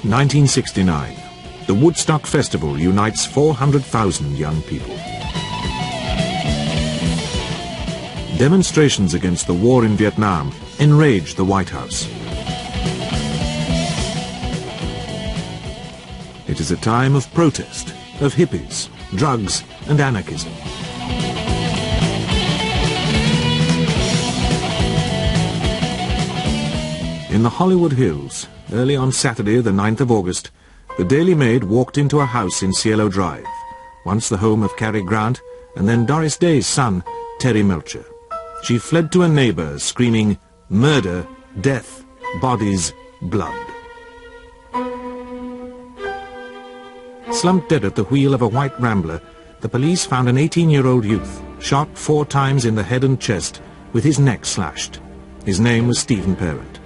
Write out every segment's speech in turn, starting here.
1969. The Woodstock Festival unites 400,000 young people. Demonstrations against the war in Vietnam enraged the White House. It is a time of protest, of hippies, drugs and anarchism. In the Hollywood Hills, early on Saturday, the 9th of August, the Daily Maid walked into a house in Cielo Drive, once the home of Cary Grant and then Doris Day's son, Terry Melcher. She fled to a neighbor, screaming, "Murder, death, bodies, blood." Slumped dead at the wheel of a white Rambler, the police found an 18-year-old youth, shot 4 times in the head and chest, with his neck slashed. His name was Stephen Parent.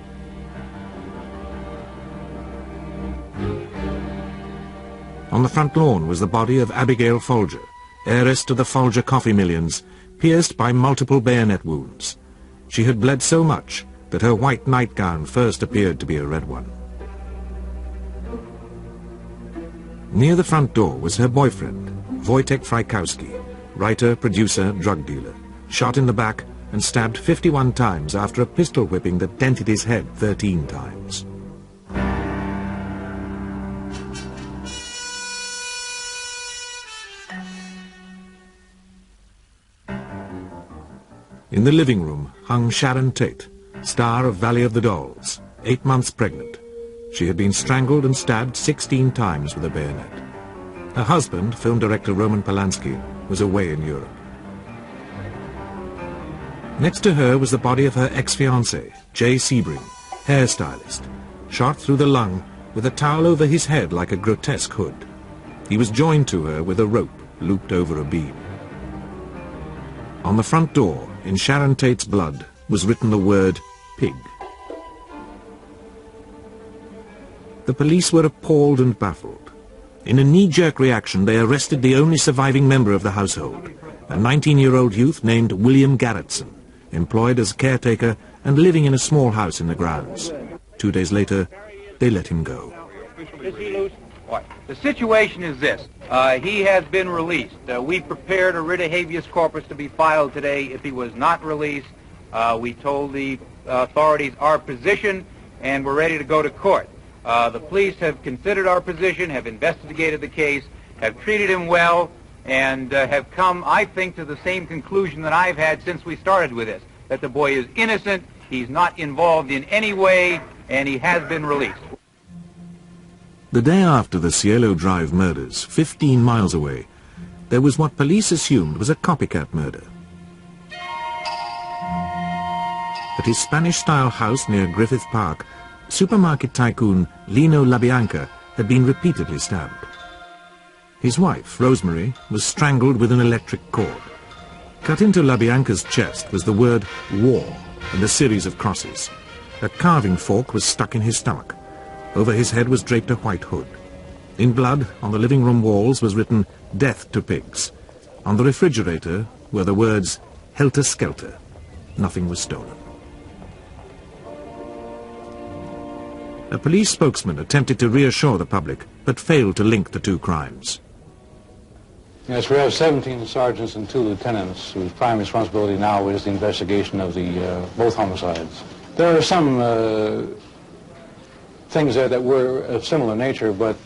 On the front lawn was the body of Abigail Folger, heiress to the Folger coffee millions, pierced by multiple bayonet wounds. She had bled so much that her white nightgown first appeared to be a red one. Near the front door was her boyfriend, Wojtek Frykowski, writer, producer, drug dealer, shot in the back and stabbed 51 times after a pistol whipping that dented his head 13 times. In the living room hung Sharon Tate, star of Valley of the Dolls, 8 months pregnant. She had been strangled and stabbed 16 times with a bayonet. Her husband, film director Roman Polanski, was away in Europe. Next to her was the body of her ex-fiancé, Jay Sebring, hairstylist, shot through the lung with a towel over his head like a grotesque hood. He was joined to her with a rope looped over a beam. On the front door, in Sharon Tate's blood, was written the word pig. The police were appalled and baffled. In a knee-jerk reaction, they arrested the only surviving member of the household, a 19-year-old youth named William Garretson, employed as caretaker and living in a small house in the grounds. 2 days later, they let him go. The situation is this. He has been released. We prepared a writ of habeas corpus to be filed today. If he was not released, we told the authorities our position, and we're ready to go to court. The police have considered our position, have investigated the case, have treated him well, and have come, I think, to the same conclusion that I've had since we started with this, that the boy is innocent, he's not involved in any way, and he has been released. The day after the Cielo Drive murders, 15 miles away, there was what police assumed was a copycat murder. At his Spanish-style house near Griffith Park, supermarket tycoon Lino LaBianca had been repeatedly stabbed. His wife, Rosemary, was strangled with an electric cord. Cut into LaBianca's chest was the word war and a series of crosses. A carving fork was stuck in his stomach. Over his head was draped a white hood. In blood, on the living room walls was written, "Death to pigs." On the refrigerator were the words, "Helter Skelter." Nothing was stolen. A police spokesman attempted to reassure the public, but failed to link the two crimes. Yes, we have 17 sergeants and 2 lieutenants whose prime responsibility now is the investigation of the both homicides. There are some things there that were of similar nature, but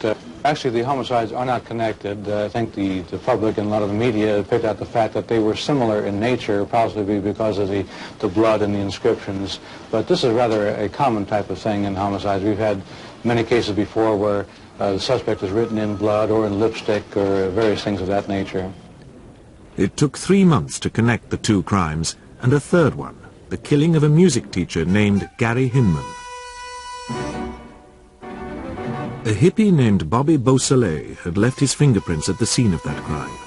actually the homicides are not connected. I think the public and a lot of the media picked out the fact that they were similar in nature, possibly because of the blood and the inscriptions. But this is rather a common type of thing in homicides. We've had many cases before where the suspect was written in blood or in lipstick or various things of that nature. It took 3 months to connect the two crimes, and a third one, the killing of a music teacher named Gary Hinman. A hippie named Bobby Beausoleil had left his fingerprints at the scene of that crime.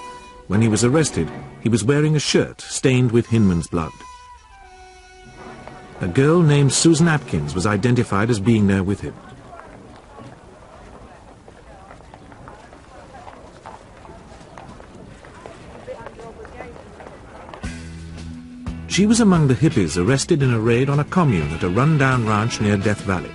When he was arrested, he was wearing a shirt stained with Hinman's blood. A girl named Susan Atkins was identified as being there with him. She was among the hippies arrested in a raid on a commune at a run-down ranch near Death Valley.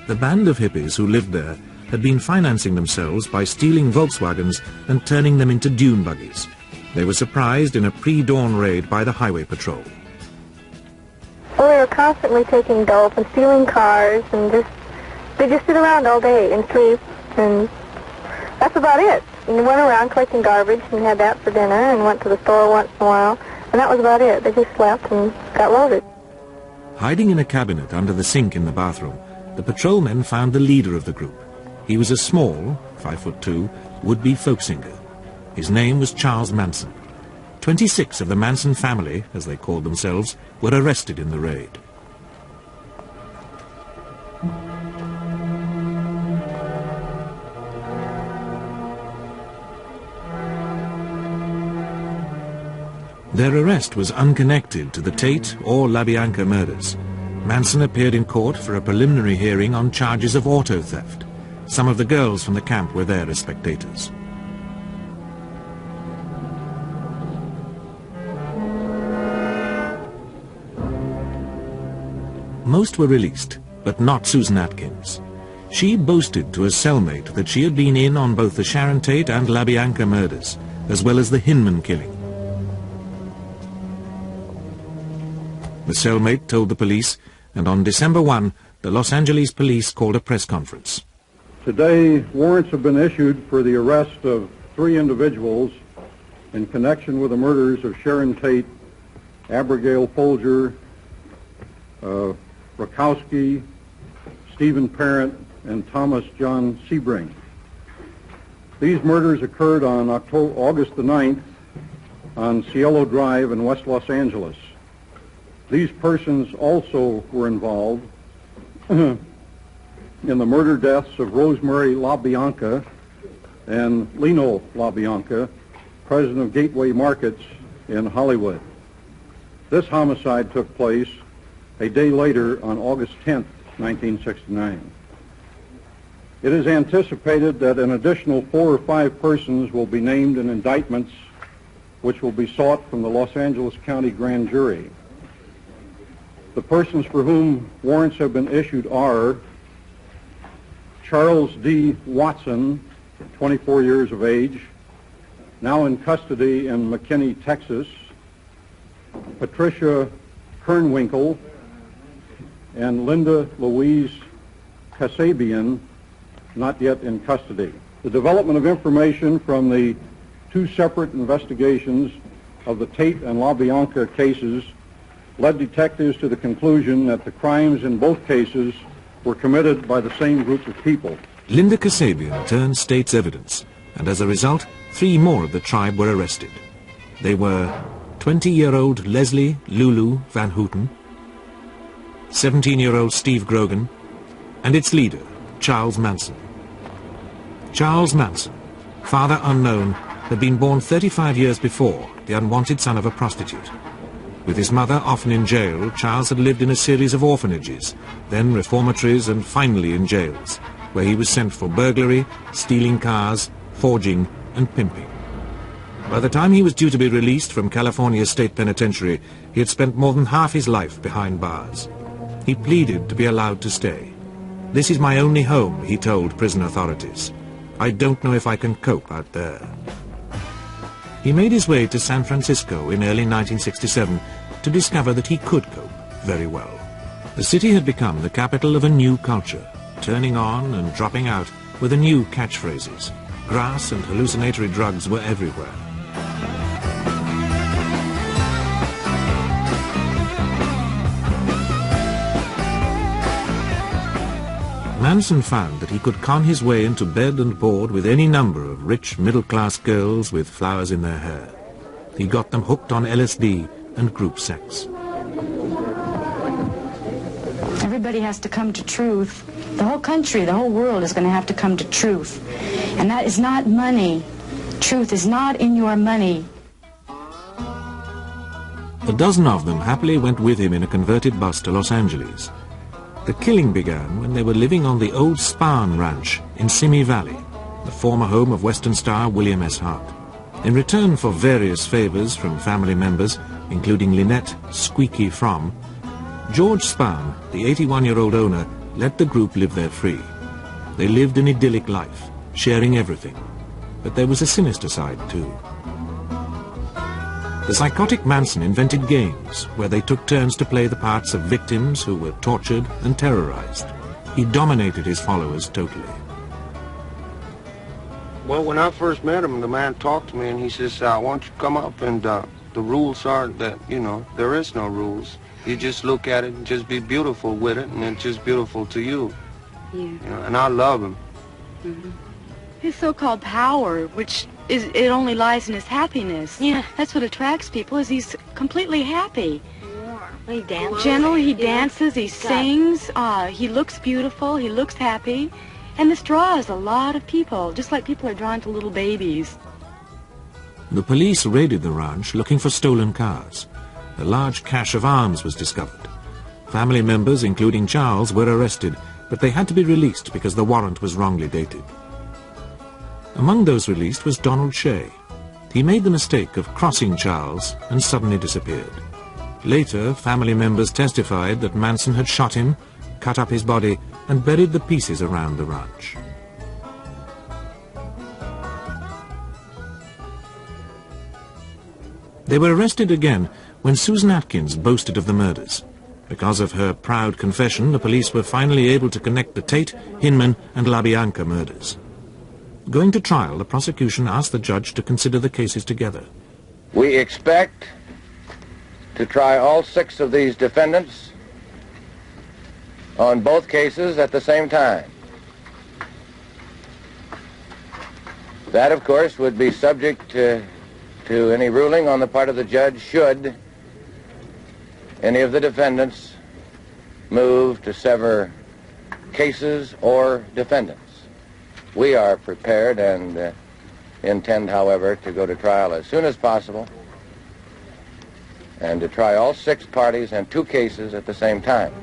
The band of hippies who lived there had been financing themselves by stealing Volkswagens and turning them into dune buggies. They were surprised in a pre-dawn raid by the highway patrol. Well, they were constantly taking dope and stealing cars, and they just sit around all day and sleep, and that's about it. And they went around collecting garbage and had that for dinner and went to the store once in a while, and that was about it. They just slept and got loaded. Hiding in a cabinet under the sink in the bathroom, the patrolmen found the leader of the group. He was a small, 5'2", would-be folk singer. His name was Charles Manson. 26 of the Manson family, as they called themselves, were arrested in the raid. Their arrest was unconnected to the Tate or LaBianca murders. Manson appeared in court for a preliminary hearing on charges of auto theft. Some of the girls from the camp were there as spectators. Most were released, but not Susan Atkins. She boasted to a cellmate that she had been in on both the Sharon Tate and LaBianca murders, as well as the Hinman killing. The cellmate told the police, and on December 1, the Los Angeles police called a press conference. Today, warrants have been issued for the arrest of 3 individuals in connection with the murders of Sharon Tate, Abigail Folger, Rakowski, Stephen Parent, and Thomas John Sebring. These murders occurred on August the 9th on Cielo Drive in West Los Angeles. These persons also were involved in the murder deaths of Rosemary LaBianca and Lino LaBianca, president of Gateway Markets in Hollywood. This homicide took place a day later on August 10th, 1969. It is anticipated that an additional 4 or 5 persons will be named in indictments which will be sought from the Los Angeles County Grand Jury. The persons for whom warrants have been issued are Charles D. Watson, 24 years of age, now in custody in McKinney, Texas, Patricia Kernwinkle, and Linda Louise Kasabian, not yet in custody. The development of information from the 2 separate investigations of the Tate and LaBianca cases led detectives to the conclusion that the crimes in both cases were committed by the same group of people. Linda Kasabian turned state's evidence, and as a result, 3 more of the tribe were arrested. They were 20-year-old Leslie Lulu Van Houten, 17-year-old Steve Grogan, and its leader, Charles Manson. Charles Manson, father unknown, had been born 35 years before, the unwanted son of a prostitute. With his mother often in jail, Charles had lived in a series of orphanages, then reformatories, and finally in jails, where he was sent for burglary, stealing cars, forging, and pimping. By the time he was due to be released from California State Penitentiary, he had spent more than half his life behind bars. He pleaded to be allowed to stay. "This is my only home," he told prison authorities. "I don't know if I can cope out there." He made his way to San Francisco in early 1967 to discover that he could cope very well. The city had become the capital of a new culture. Turning on and dropping out were the new catchphrases. Grass and hallucinatory drugs were everywhere. Manson found that he could con his way into bed and board with any number of rich middle-class girls with flowers in their hair. He got them hooked on LSD and group sex. Everybody has to come to truth. The whole country, the whole world is going to have to come to truth. And that is not money. Truth is not in your money. A dozen of them happily went with him in a converted bus to Los Angeles. The killing began when they were living on the old Spahn Ranch in Simi Valley, the former home of Western star William S. Hart. In return for various favors from family members, including Lynette Squeaky Fromm, George Spahn, the 81-year-old owner, let the group live there free. They lived an idyllic life, sharing everything. But there was a sinister side too. The psychotic Manson invented games where they took turns to play the parts of victims who were tortured and terrorized. He dominated his followers totally. Well, when I first met him, the man talked to me and he says, why don't you come up and the rules are that, you know, there is no rules. You just look at it and just be beautiful with it, and it's just beautiful to you. Yeah. You know, and I love him. Mm-hmm. His so-called power, which is, it only lies in his happiness. Yeah. That's what attracts people, is he's completely happy. He dances. Generally, he dances, he sings, he looks beautiful, he looks happy. And this draws a lot of people, just like people are drawn to little babies. The police raided the ranch looking for stolen cars. A large cache of arms was discovered. Family members, including Charles, were arrested, but they had to be released because the warrant was wrongly dated. Among those released was Donald Shea. He made the mistake of crossing Charles and suddenly disappeared. Later, family members testified that Manson had shot him, cut up his body, and buried the pieces around the ranch. They were arrested again when Susan Atkins boasted of the murders. Because of her proud confession, the police were finally able to connect the Tate, Hinman, and LaBianca murders. Going to trial, the prosecution asked the judge to consider the cases together. We expect to try all 6 of these defendants on both cases at the same time. That, of course, would be subject to any ruling on the part of the judge should any of the defendants move to sever cases or defendants. We are prepared and intend, however, to go to trial as soon as possible and to try all 6 parties and 2 cases at the same time.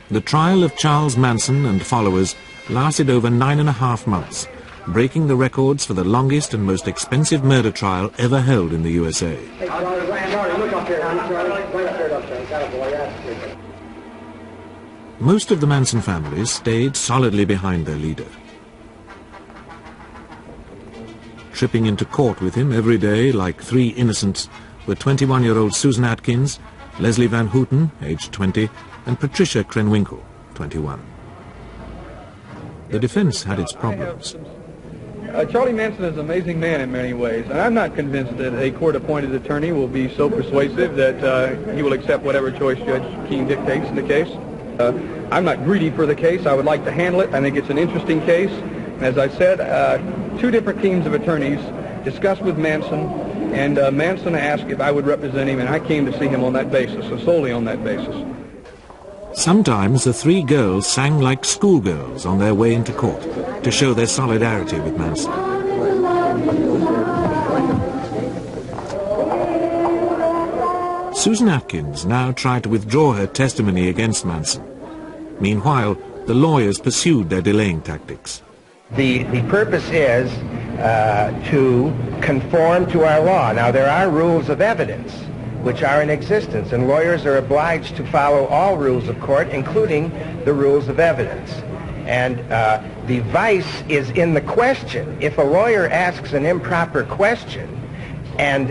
The trial of Charles Manson and followers lasted over 9.5 months, breaking the records for the longest and most expensive murder trial ever held in the USA. Most of the Manson families stayed solidly behind their leader. Tripping into court with him every day like 3 innocents were 21-year-old Susan Atkins, Leslie Van Houten, aged 20, and Patricia Krenwinkel, 21. The defense had its problems. Charlie Manson is an amazing man in many ways, and I'm not convinced that a court-appointed attorney will be so persuasive that he will accept whatever choice Judge Keene dictates in the case. I'm not greedy for the case. I would like to handle it. I think it's an interesting case. As I said, 2 different teams of attorneys discussed with Manson, and Manson asked if I would represent him, and I came to see him on that basis, so solely on that basis. Sometimes the 3 girls sang like schoolgirls on their way into court to show their solidarity with Manson. Susan Atkins now tried to withdraw her testimony against Manson. Meanwhile, the lawyers pursued their delaying tactics. The purpose is to conform to our law. Now, there are rules of evidence which are in existence, and lawyers are obliged to follow all rules of court, including the rules of evidence. And the vice is in the question. If a lawyer asks an improper question and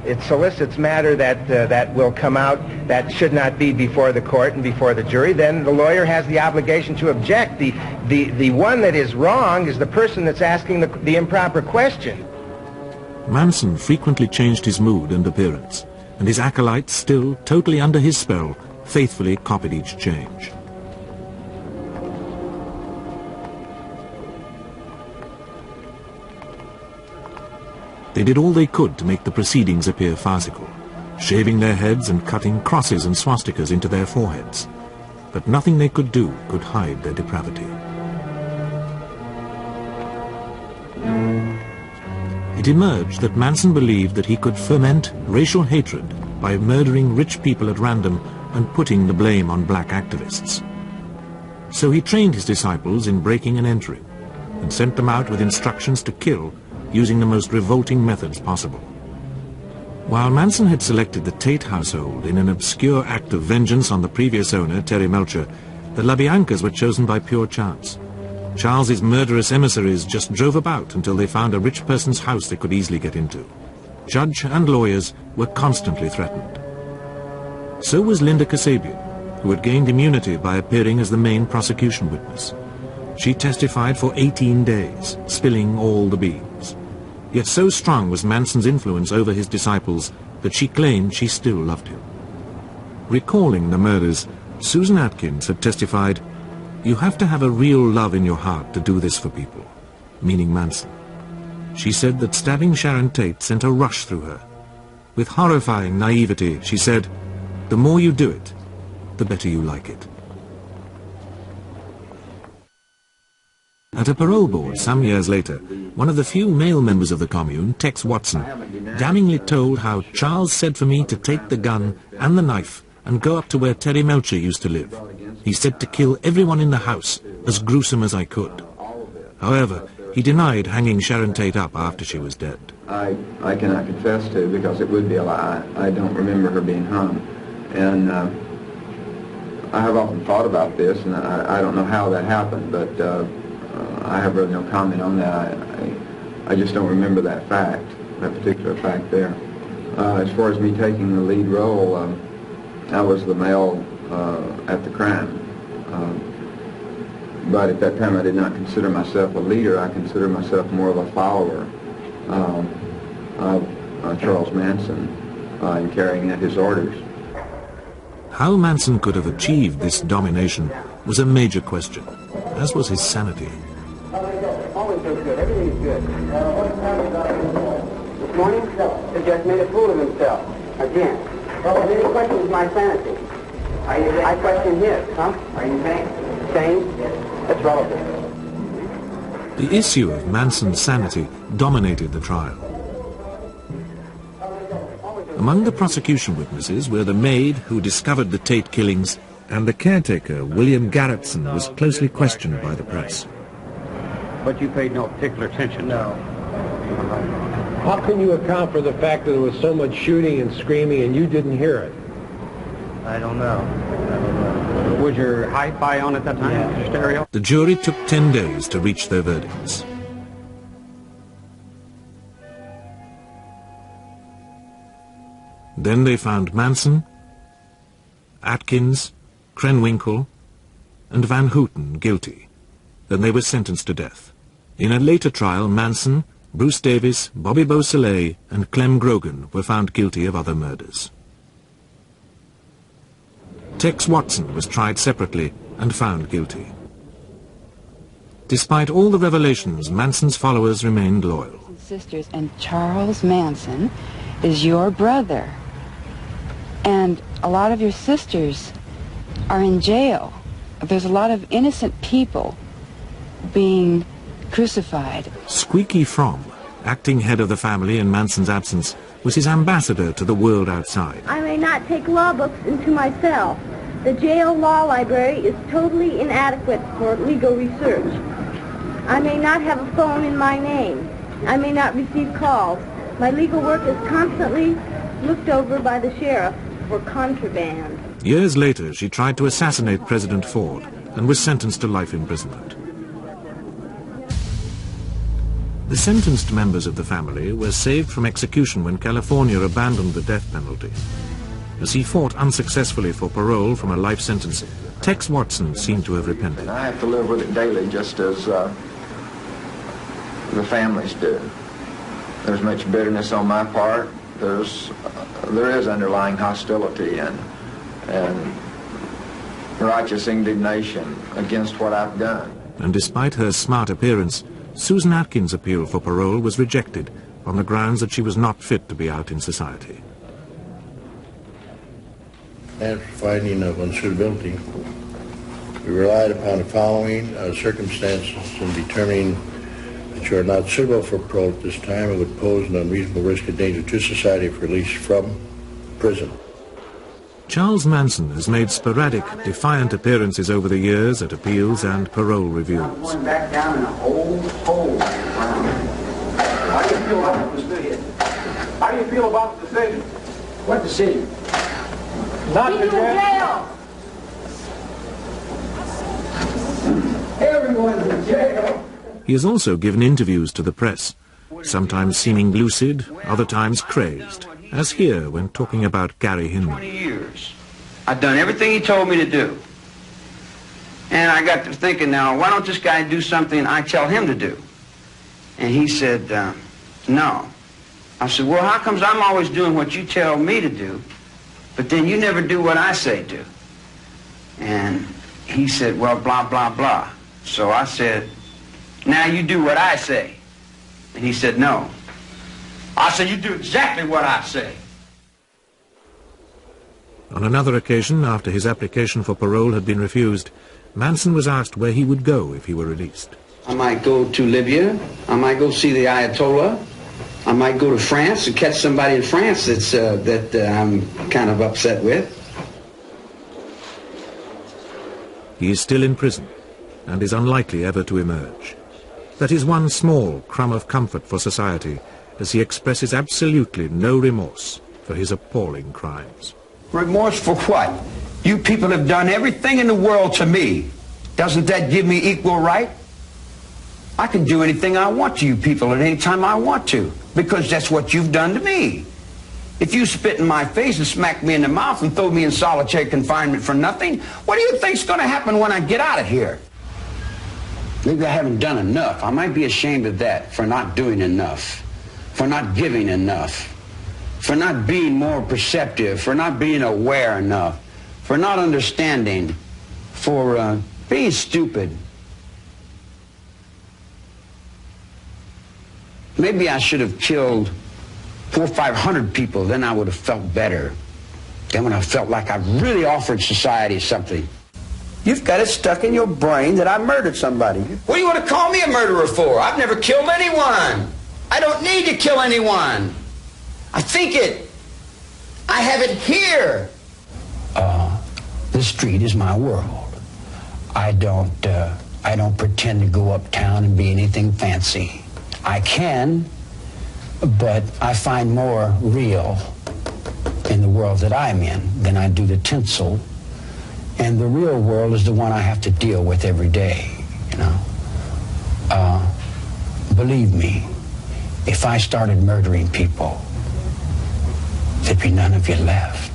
it solicits matter that will come out that should not be before the court and before the jury, then the lawyer has the obligation to object. The one that is wrong is the person that's asking the improper question. Manson frequently changed his mood and appearance, and his acolytes, still totally under his spell, faithfully copied each change. They did all they could to make the proceedings appear farcical, shaving their heads and cutting crosses and swastikas into their foreheads. But nothing they could do could hide their depravity. It emerged that Manson believed that he could ferment racial hatred by murdering rich people at random and putting the blame on black activists. So he trained his disciples in breaking and entering, and sent them out with instructions to kill using the most revolting methods possible. While Manson had selected the Tate household in an obscure act of vengeance on the previous owner, Terry Melcher, the LaBiancas were chosen by pure chance. Charles's murderous emissaries just drove about until they found a rich person's house they could easily get into. Judge and lawyers were constantly threatened. So was Linda Kasabian, who had gained immunity by appearing as the main prosecution witness. She testified for 18 days, spilling all the beans. Yet so strong was Manson's influence over his disciples that she claimed she still loved him. Recalling the murders, Susan Atkins had testified, "You have to have a real love in your heart to do this for people," meaning Manson. She said that stabbing Sharon Tate sent a rush through her. With horrifying naivety, she said, "The more you do it, the better you like it." At a parole board some years later, one of the few male members of the commune, Tex Watson, damningly told how Charles said for me to take the gun and the knife and go up to where Terry Melcher used to live. He said to kill everyone in the house, as gruesome as I could. However, he denied hanging Sharon Tate up after she was dead. I cannot confess to, because it would be a lie. I don't remember her being hung. And I have often thought about this, and I don't know how that happened, but I have really no comment on that. I just don't remember that fact, that particular fact there. As far as me taking the lead role, I was the male at the crime. But at that time I did not consider myself a leader. I considered myself more of a follower of Charles Manson in carrying out his orders. How Manson could have achieved this domination was a major question, as was his sanity. Always goes good. Everything's good. This morning, the judge made a fool of himself. Again. Well, then he questions my sanity. I question his, huh? Are you sane? Sane? That's relative. The issue of Manson's sanity dominated the trial. Among the prosecution witnesses were the maid who discovered the Tate killings, and the caretaker, William Garretson, was closely questioned by the press. But you paid no particular attention. No. How can you account for the fact that there was so much shooting and screaming and you didn't hear it? I don't know. Was your hi-fi on at that time? Yeah. Your stereo? The jury took 10 days to reach their verdicts. Then they found Manson, Atkins, Krenwinkel, and Van Houten guilty. Then they were sentenced to death. In a later trial, Manson, Bruce Davis, Bobby Beausoleil, and Clem Grogan were found guilty of other murders. Tex Watson was tried separately and found guilty. Despite all the revelations, Manson's followers remained loyal. Sisters, and Charles Manson is your brother. And a lot of your sisters are in jail. There's a lot of innocent people being crucified. Squeaky Fromm, acting head of the family in Manson's absence, was his ambassador to the world outside. I may not take law books into my cell. The jail law library is totally inadequate for legal research. I may not have a phone in my name. I may not receive calls. My legal work is constantly looked over by the sheriff for contraband. Years later, she tried to assassinate President Ford and was sentenced to life imprisonment. The sentenced members of the family were saved from execution when California abandoned the death penalty. As he fought unsuccessfully for parole from a life sentence, Tex Watson seemed to have repented. I have to live with it daily, just as the families do. There's much bitterness on my part. There is underlying hostility and righteous indignation against what I've done. And despite her smart appearance, Susan Atkins' appeal for parole was rejected on the grounds that she was not fit to be out in society. After finding of unsuitability, we relied upon the following circumstances in determining that you are not suitable for parole at this time and would pose an unreasonable risk of danger to society if released from prison. Charles Manson has made sporadic, defiant appearances over the years at appeals and parole reviews. Going back down in a old hole. How do you feel about the decision? How do you feel about the decision? What decision? Not to jail. Everyone's in jail. jail. He has also given interviews to the press, sometimes seeming lucid, other times crazed, as here when talking about Gary Hinman. 20 years. I've done everything he told me to do. And I got to thinking, now, why don't this guy do something I tell him to do? And he said, no. I said, well, how comes I'm always doing what you tell me to do, but then you never do what I say do? And he said, well, blah, blah, blah. So I said, now you do what I say. And he said, no. I said, you do exactly what I say. On another occasion, after his application for parole had been refused, Manson was asked where he would go if he were released. I might go to Libya. I might go see the Ayatollah. I might go to France and catch somebody in France that I'm kind of upset with. He is still in prison and is unlikely ever to emerge. That is one small crumb of comfort for society, as he expresses absolutely no remorse for his appalling crimes. Remorse for what? You people have done everything in the world to me. Doesn't that give me equal right? I can do anything I want to you people at any time I want to, because that's what you've done to me. If you spit in my face and smack me in the mouth and throw me in solitary confinement for nothing, what do you think's going to happen when I get out of here? Maybe I haven't done enough. I might be ashamed of that, for not doing enough, for not giving enough, for not being more perceptive, for not being aware enough, for not understanding, for being stupid. Maybe I should have killed 400 or 500 people, then I would have felt better. Then when I felt like I really offered society something. You've got it stuck in your brain that I murdered somebody. What do you want to call me a murderer for? I've never killed anyone. I don't need to kill anyone. I think it. I have it here. The street is my world. I don't pretend to go uptown and be anything fancy. I can, but I find more real in the world that I'm in than I do the tinsel. And the real world is the one I have to deal with every day, you know. Believe me, if I started murdering people, there'd be none of you left.